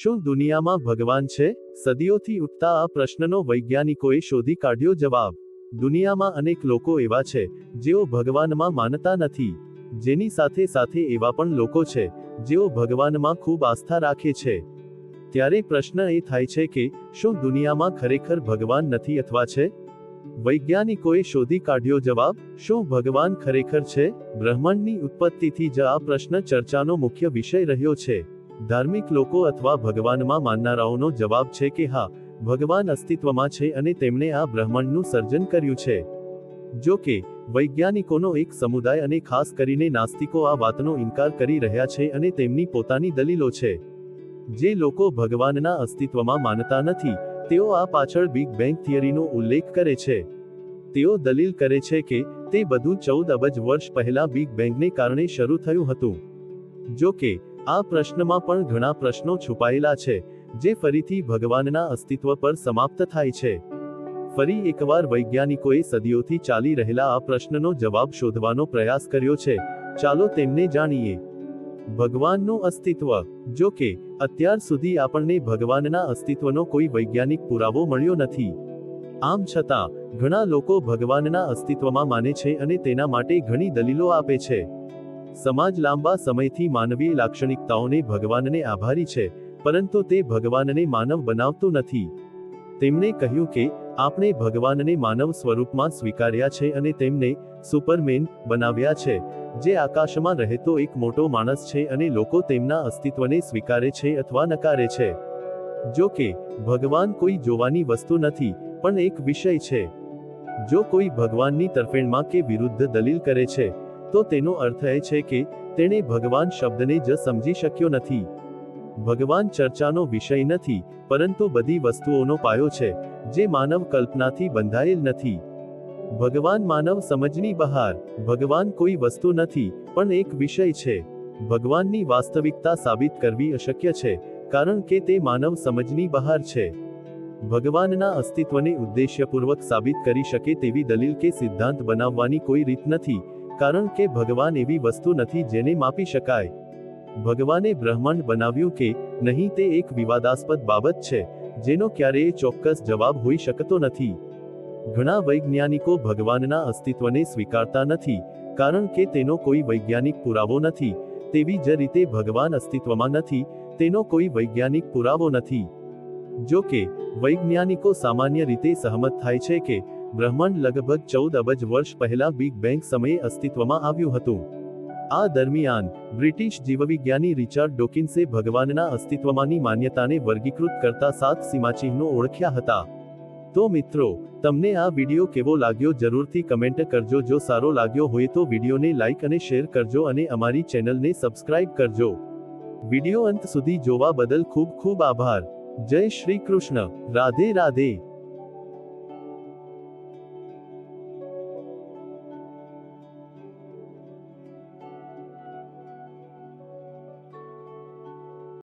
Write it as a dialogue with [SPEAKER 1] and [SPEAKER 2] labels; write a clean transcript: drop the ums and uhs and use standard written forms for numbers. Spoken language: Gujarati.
[SPEAKER 1] શું દુનિયામાં ભગવાન છે? સદીઓથી ઉઠતા આ પ્રશ્નનો વૈજ્ઞાનિકોએ શોધી કાઢ્યો જવાબ. દુનિયામાં અનેક લોકો એવા છે જેઓ ભગવાનમાં માનતા નથી. જેની સાથે સાથે એવા પણ લોકો છે જેઓ ભગવાનમાં ખૂબ આસ્થા રાખે છે. ત્યારે પ્રશ્ન એ થાય છે કે શું દુનિયામાં ખરેખર ભગવાન નથી અથવા છે? વૈજ્ઞાનિકોએ શોધી કાઢ્યો જવાબ. શું ભગવાન ખરેખર છે? બ્રહ્માંડની ઉત્પત્તિથી જ આ પ્રશ્ન ચર્ચાનો મુખ્ય વિષય રહ્યો છે. ધાર્મિક લોકો અથવા ભગવાનમાં માનનારાઓનો જવાબ છે કે હા, ભગવાન અસ્તિત્વમાં છે અને તેમણે આ બ્રહ્માંડનું સર્જન કર્યું છે. જો કે, વૈજ્ઞાનિકોનો એક સમુદાય અને ખાસ કરીને નાસ્તિકો આ વાતનો ઇનકાર કરી રહ્યા છે અને તેમની પોતાની દલીલો છે. જે લોકો ભગવાનના અસ્તિત્વમાં માનતા નથી, તેઓ આ પાછળ બિગ બેંગ થિયરીનો ઉલ્લેખ કરે છે. તેઓ દલીલ કરે છે કે તે બધું 14 અબજ વર્ષ પહેલા બિગ બેંગને કારણે શરૂ થયું હતું. જો કે, આ પ્રશ્નમાં પણ ઘણા પ્રશ્નો છુપાયેલા છે, જે ફરીથી ભગવાનના અસ્તિત્વ પર સમાપ્ત થાય છે. ફરી એકવાર વૈજ્ઞાનિકોએ સદીઓથી ચાલી રહેલા આ પ્રશ્નનો જવાબ શોધવાનો પ્રયાસ કર્યો છે. ચાલો તેમને જાણીએ. ભગવાનનું અસ્તિત્વ. જો કે, અત્યાર સુધી આપણને ભગવાનના અસ્તિત્વનો કોઈ વૈજ્ઞાનિક પુરાવો મળ્યો નથી. આમ છતાં, ઘણા લોકો ભગવાનના અસ્તિત્વમાં માને છે અને તેના માટે ઘણી દલીલો આપે છે. સમાજ લાંબા સમયથી માનવીય લાક્ષણિકતાઓને ભગવાનને આભારી છે, પરંતુ તે ભગવાનને માનવ બનાવતું નથી. તેમણે કહ્યું કે આપણે ભગવાનને માનવ સ્વરૂપમાં સ્વીકાર્યા છે અને તેમને સુપરમેન બનાવ્યા છે, જે આકાશમાં રહેતો એક મોટો માણસ છે અને લોકો તેમના અસ્તિત્વને સ્વીકારે છે અથવા નકારે છે. જો કે, ભગવાન કોઈ જોવાની વસ્તુ નથી, પણ એક વિષય છે. જો કોઈ ભગવાનની તરફેણમાં કે વિરુદ્ધ દલીલ કરે છે, તો તેનો અર્થ એ છે કે તેણે ભગવાન શબ્દને જ સમજી શક્યો નથી. ભગવાન ચર્ચાનો વિષય નથી, પરંતુ બધી વસ્તુઓનો પાયો છે, જે માનવ કલ્પનાથી બંધાયેલ નથી. ભગવાન માનવ સમજની બહાર. ભગવાન કોઈ વસ્તુ નથી, પણ એક વિષય છે. ભગવાનની વાસ્તવિકતા સાબિત કરવી અશક્ય છે, કારણ કે તે માનવ સમજની બહાર છે. ભગવાનના અસ્તિત્વને ઉદ્દેશ્યપૂર્વક સાબિત કરી શકે તેવી દલીલ કે સિદ્ધાંત બનાવવાની કોઈ રીત નથી, કારણ કે ભગવાન એવી વસ્તુ નથી જેને માપી શકાય. ભગવાને બ્રહ્માંડ બનાવ્યું કે નહીં તે એક વિવાદાસ્પદ બાબત છે, જેનો ક્યારેય ચોક્કસ જવાબ હોઈ શકતો નથી. ઘણા વૈજ્ઞાનિકો ભગવાનના અસ્તિત્વને સ્વીકારતા નથી, કારણ કે તેનો કોઈ વૈજ્ઞાનિક પુરાવો નથી. તેવી જ રીતે ભગવાન અસ્તિત્વમાં નથી, તેનો કોઈ વૈજ્ઞાનિક પુરાવો નથી. જો કે, વૈજ્ઞાનિકો સામાન્ય રીતે સહમત થાય છે કે બ્રહ્માંડ લગભગ 14 અબજ વર્ષ પહેલા બિગ બેંગ સમયે અસ્તિત્વમાં આવ્યું હતું. આ દરમિયાન, બ્રિટિશ જીવવિજ્ઞાની રિચાર્ડ ડોકિન્સે ભગવાનના અસ્તિત્વમાંની માન્યતાને વર્ગીકૃત કરતા 7 સીમાચિહ્નો ઓળખ્યા હતા. તો મિત્રો, તમને આ વિડિયો કેવો લાગ્યો જરૂરથી કમેન્ટ કરજો. જો સારો લાગ્યો હોય તો વિડિયોને લાઇક અને શેર કરજો અને અમારી ચેનલને સબસ્ક્રાઇબ કરજો. વિડિયો અંત સુધી જોવા બદલ ખૂબ ખૂબ આભાર. જય શ્રી કૃષ્ણ. રાધે રાધે.